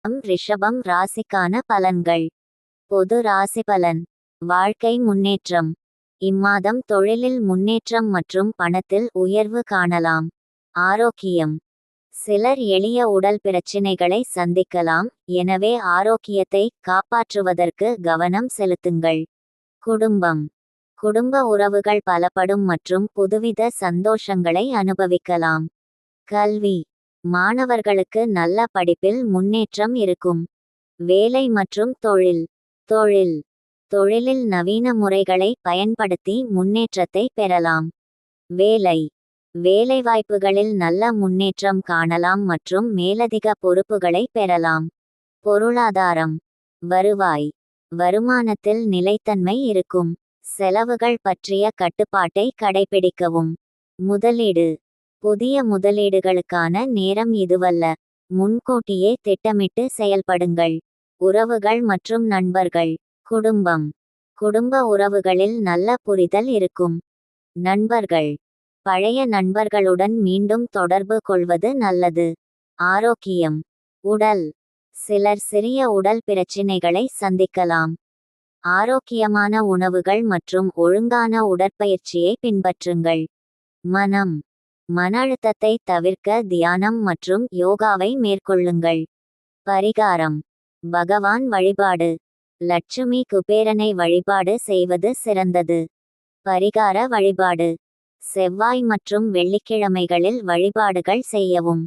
ரிஷபம் ராசிக்கான பலன்கள். பொது ராசி பலன். வாழ்க்கை முன்னேற்றம். இம்மாதம் தொழிலில் முன்னேற்றம் மற்றும் பணத்தில் உயர்வு காணலாம். ஆரோக்கியம். சிலர் எளிய உடல் பிரச்சினைகளை சந்திக்கலாம், எனவே ஆரோக்கியத்தை காப்பாற்றுவதற்கு கவனம் செலுத்துங்கள். குடும்பம். குடும்ப உறவுகள் பலப்படும் மற்றும் புதுவித சந்தோஷங்களை அனுபவிக்கலாம். கல்வி. மாணவர்களுக்கு நல்ல படிப்பில் முன்னேற்றம் இருக்கும். வேலை மற்றும் தொழில். தொழில். தொழிலில் நவீன முறைகளை பயன்படுத்தி முன்னேற்றத்தை பெறலாம். வேலை. வேலைவாய்ப்புகளில் நல்ல முன்னேற்றம் காணலாம் மற்றும் மேலதிக பொறுப்புகளை பெறலாம். பொருளாதாரம். வருவாய். வருமானத்தில் நிலைத்தன்மை இருக்கும். செலவுகள் பற்றிய கட்டுப்பாட்டை கடைபிடிக்கவும். முதலீடு. புதிய முதலீடுகளுக்கான நேரம் இதுவல்ல. முன்கூட்டியே திட்டமிட்டு செயல்படுங்கள். உறவுகள் மற்றும் நண்பர்கள். குடும்பம். குடும்ப உறவுகளில் நல்ல புரிதல் இருக்கும். நண்பர்கள். பழைய நண்பர்களுடன் மீண்டும் தொடர்பு கொள்வது நல்லது. ஆரோக்கியம். உடல். சிலர் சிறிய உடல் பிரச்சினைகளை சந்திக்கலாம். ஆரோக்கியமான உணவுகள் மற்றும் ஒழுங்கான உடற்பயிற்சியை பின்பற்றுங்கள். மனம். மன அழுத்தத்தை தவிர்க்க தியானம் மற்றும் யோகாவை மேற்கொள்ளுங்கள். பரிகாரம். பகவான் வழிபாடு. லட்சுமி குபேரனை வழிபாடு செய்வது சிறந்தது. பரிகார வழிபாடு. செவ்வாய் மற்றும் வெள்ளிக்கிழமைகளில் வழிபாடுகள் செய்யவும்.